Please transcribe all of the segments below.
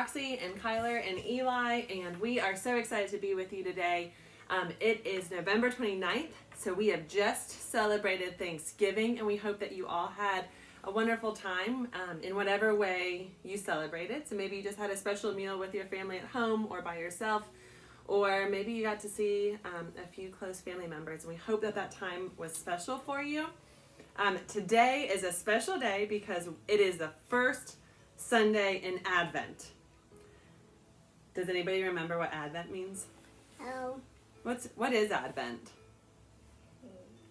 Roxy and Kyler and Eli, and we are so excited to be with you today. It is November 29th, so we have just celebrated Thanksgiving, and we hope that you all had a wonderful time in whatever way you celebrated. So maybe you just had a special meal with your family at home or by yourself, or maybe you got to see a few close family members, and we hope that that time was special for you. Today is a special day because it is the first Sunday in Advent. Does anybody remember what Advent means? Oh. What is Advent?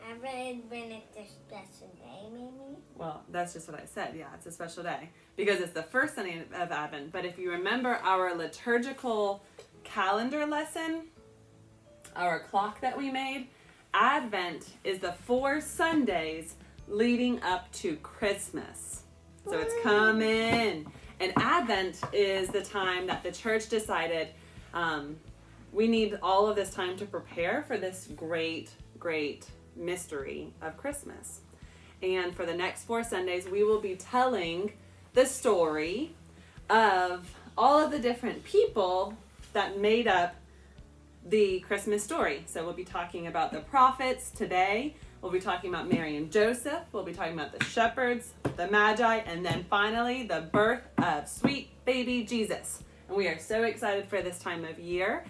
Advent when it's a special day, maybe? Well, that's just what I said. Yeah, it's a special day because it's the first Sunday of Advent. But if you remember our liturgical calendar lesson, our clock that we made, Advent is the 4 Sundays leading up to Christmas. So it's coming. And Advent is the time that the church decided we need all of this time to prepare for this great mystery of Christmas. And for the next 4 Sundays, we will be telling the story of all of the different people that made up the Christmas story. So we'll be talking about the prophets today. We'll be talking about Mary and Joseph. We'll be talking about the shepherds, the Magi, and then finally the birth of sweet baby Jesus. And we are so excited for this time of year.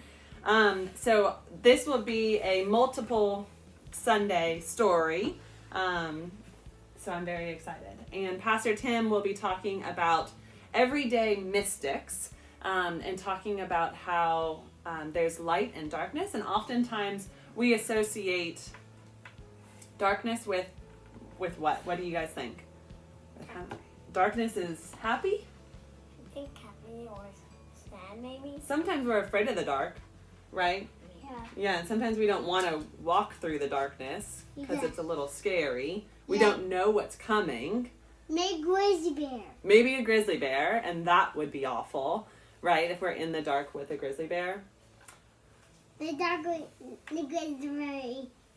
So this will be a multiple Sunday story. So I'm very excited. And Pastor Tim will be talking about everyday mystics and talking about how there's light and darkness. And oftentimes we associate darkness with what? What do you guys think? Darkness is happy? I think happy or sad, maybe? Sometimes we're afraid of the dark, right? Yeah, and sometimes we don't want to walk through the darkness because it's a little scary. We don't know what's coming. Maybe a grizzly bear. Maybe a grizzly bear, and that would be awful, right? If we're in the dark with a grizzly bear. The grizzly bear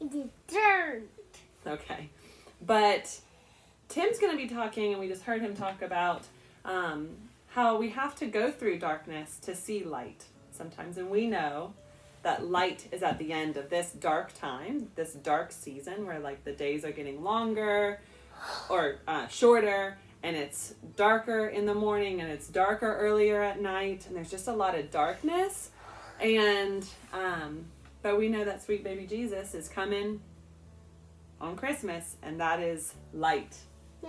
is dirt. Okay. But Tim's going to be talking, and we just heard him talk about how we have to go through darkness to see light sometimes. And we know that light is at the end of this dark time, this dark season where like the days are getting longer or shorter, and it's darker in the morning and it's darker earlier at night, and there's just a lot of darkness. And but we know that sweet baby Jesus is coming on Christmas, and that is light.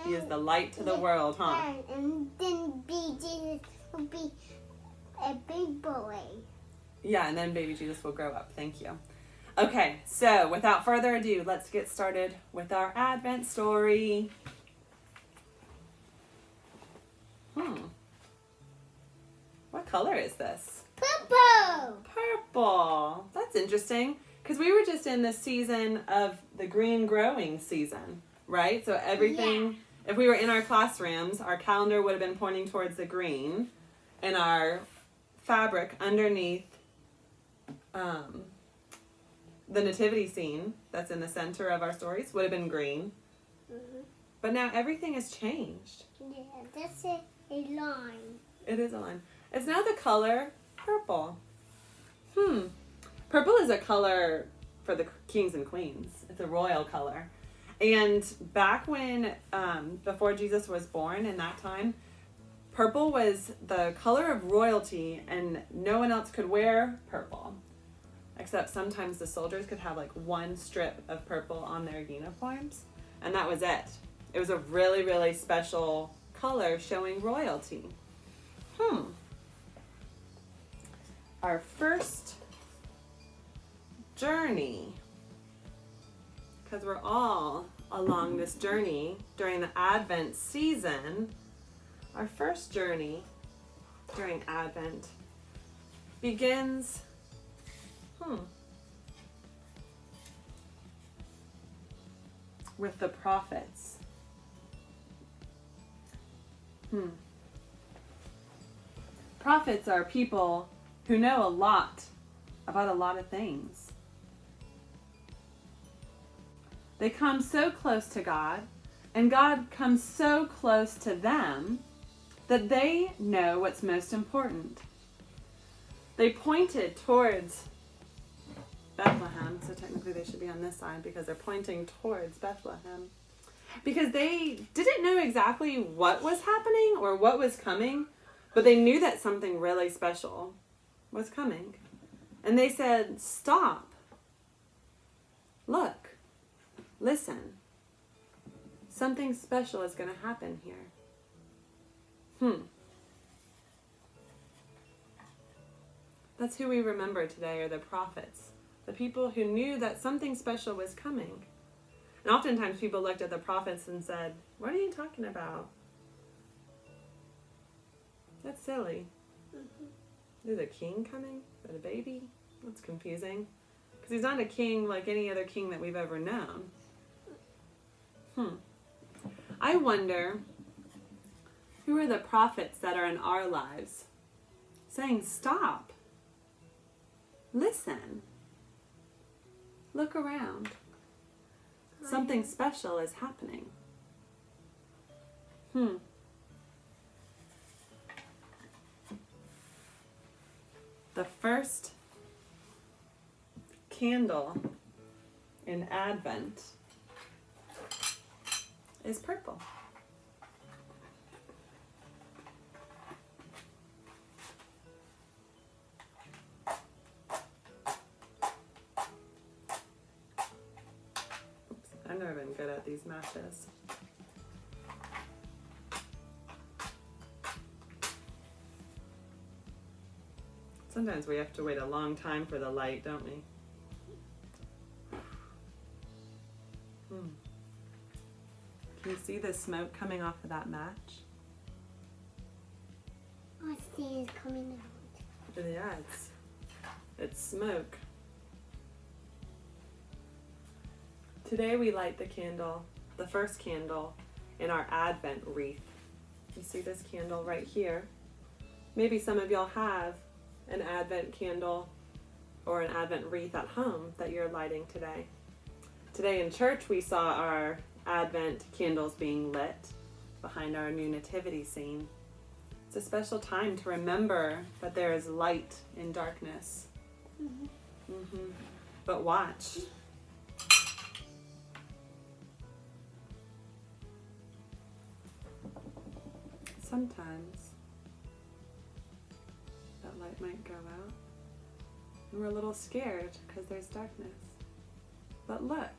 He is the light to the world, huh? And then baby Jesus will be a big boy. Yeah, and then baby Jesus will grow up. Thank you. Okay, so without further ado, let's get started with our Advent story. What color is this? Purple! Purple. That's interesting, because we were just in the season of the green growing season, right? So everything, if we were in our classrooms, our calendar would have been pointing towards the green, and our fabric underneath the nativity scene that's in the center of our stories would have been green. Mm-hmm. But now everything has changed. Yeah, that's a line. It is a line. It's now the color purple. Purple is a color for the kings and queens. It's a royal color. And back when, before Jesus was born in that time, purple was the color of royalty, and no one else could wear purple. Except sometimes the soldiers could have like one strip of purple on their uniforms, and that was it. It was a really special color showing royalty. Our first journey, because we're all along this journey during the Advent season, our first journey during Advent begins with the prophets. Prophets are people who know a lot about a lot of things. They come so close to God, and God comes so close to them that they know what's most important. They pointed towards Bethlehem, so technically they should be on this side because they're pointing towards Bethlehem. Because they didn't know exactly what was happening or what was coming, but they knew that something really special was coming. And they said, stop. Look. Listen. Something special is going to happen here. That's who we remember today, are the prophets. The people who knew that something special was coming. And oftentimes people looked at the prophets and said, what are you talking about? That's silly. Is a king coming? Is it a baby? That's confusing. Because he's not a king like any other king that we've ever known. I wonder, who are the prophets that are in our lives saying, stop. Listen. Look around. Something special is happening. The first candle in Advent is purple. I've never been good at these matches. Sometimes we have to wait a long time for the light, don't we? Can you see the smoke coming off of that match? I see it coming out. Yeah, it's smoke. Today we light the candle, the first candle in our Advent wreath. You see this candle right here. Maybe some of y'all have an Advent candle or an Advent wreath at home that you're lighting today. Today in church we saw our Advent candles being lit behind our new nativity scene. It's a special time to remember that there is light in darkness. But watch. Sometimes that light might go out and we're a little scared because there's darkness. But look,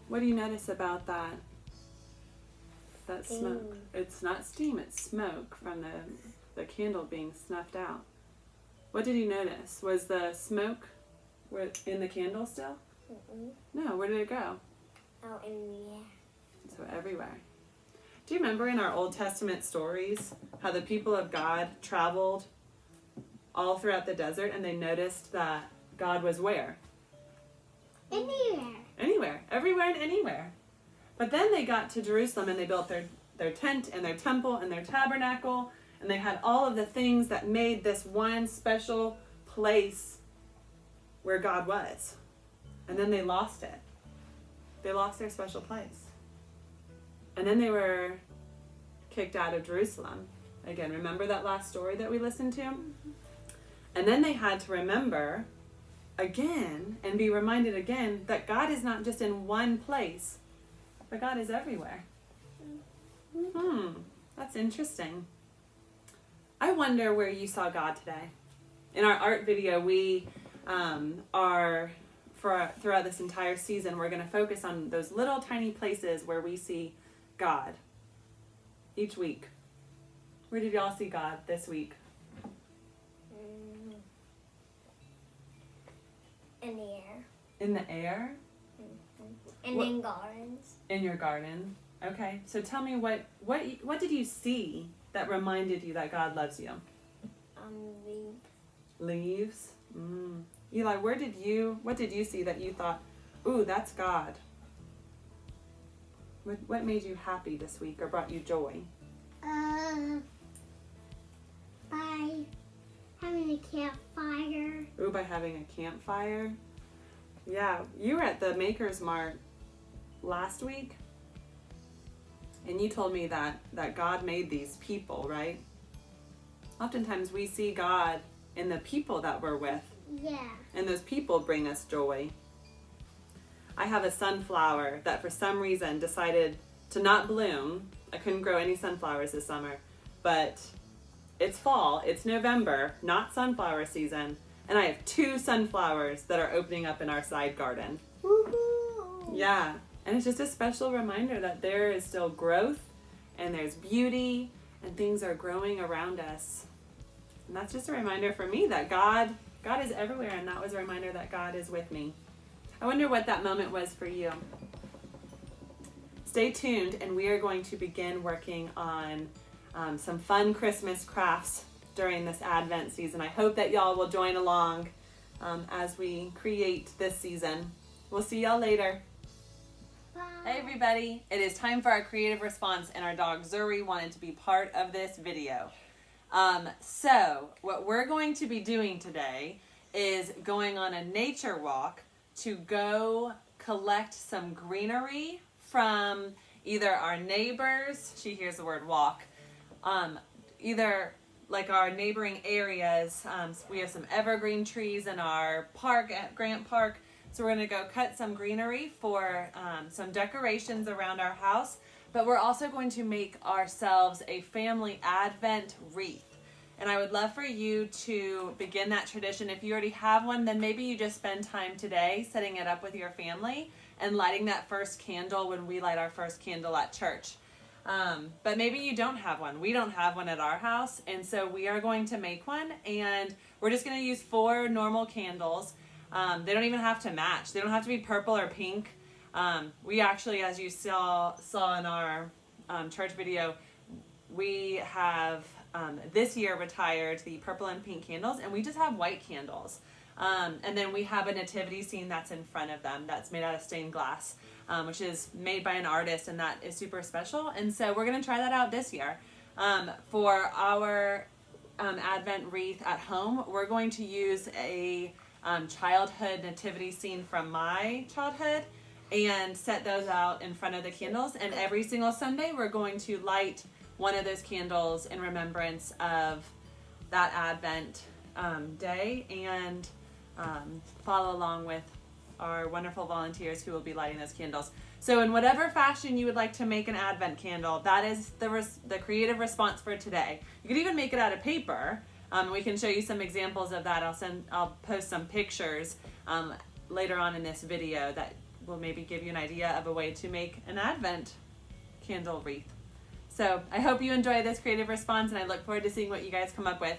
what do you notice about that smoke? It's not steam, it's smoke from the candle being snuffed out. What did you notice? Was the smoke in the candle still? No, where did it go? Out in the air. So everywhere. Do you remember in our Old Testament stories how the people of God traveled all throughout the desert and they noticed that God was where? Anywhere. Anywhere. Everywhere and anywhere. But then they got to Jerusalem and they built their tent and their temple and their tabernacle, and they had all of the things that made this one special place where God was. And then they lost it. They lost their special place. And then they were kicked out of Jerusalem. Again, remember that last story that we listened to? And then they had to remember again and be reminded again that God is not just in one place, but God is everywhere. That's interesting. I wonder where you saw God today. In our art video, we throughout this entire season, we're going to focus on those little tiny places where we see God each week. Where did y'all see God this week? In the air. In the air? And in gardens. In your garden. Okay. So tell me what did you see that reminded you that God loves you? Leaves. Leaves? Eli, what did you see that you thought, ooh, that's God? What made you happy this week or brought you joy? By having a campfire. Ooh, by having a campfire? Yeah, you were at the Maker's Mart last week. And you told me that God made these people, right? Oftentimes we see God in the people that we're with. Yeah. And those people bring us joy. I have a sunflower that for some reason decided to not bloom. I couldn't grow any sunflowers this summer. But it's fall, it's November, not sunflower season. And I have 2 sunflowers that are opening up in our side garden. Woohoo! Yeah. And it's just a special reminder that there is still growth and there's beauty and things are growing around us. And that's just a reminder for me that God is everywhere, and that was a reminder that God is with me. I wonder what that moment was for you. Stay tuned, and we are going to begin working on some fun Christmas crafts during this Advent season. I hope that y'all will join along as we create this season. We'll see y'all later. Bye. Hey everybody, it is time for our creative response, and our dog Zuri wanted to be part of this video. So what we're going to be doing today is going on a nature walk to go collect some greenery from either our neighbors, she hears the word walk, either like our neighboring areas. We have some evergreen trees in our park at Grant Park. So we're going to go cut some greenery for some decorations around our house, but we're also going to make ourselves a family Advent wreath. And I would love for you to begin that tradition. If you already have one, then maybe you just spend time today setting it up with your family and lighting that first candle when we light our first candle at church. But maybe you don't have one. We don't have one at our house, and so we are going to make one, and we're just going to use 4 normal candles. They don't even have to match. They don't have to be purple or pink. We actually, as you saw in our church video, we have this year retired the purple and pink candles, and we just have white candles. And then we have a nativity scene that's in front of them that's made out of stained glass, which is made by an artist, and that is super special. And so we're going to try that out this year. For our Advent wreath at home, we're going to use a childhood nativity scene from my childhood and set those out in front of the candles. And every single Sunday we're going to light one of those candles in remembrance of that Advent day, and follow along with our wonderful volunteers who will be lighting those candles. So in whatever fashion you would like to make an Advent candle, that is the creative response for today. You could even make it out of paper. We can show you some examples of that. I'll post some pictures later on in this video that will maybe give you an idea of a way to make an Advent candle wreath. So I hope you enjoy this creative response, and I look forward to seeing what you guys come up with.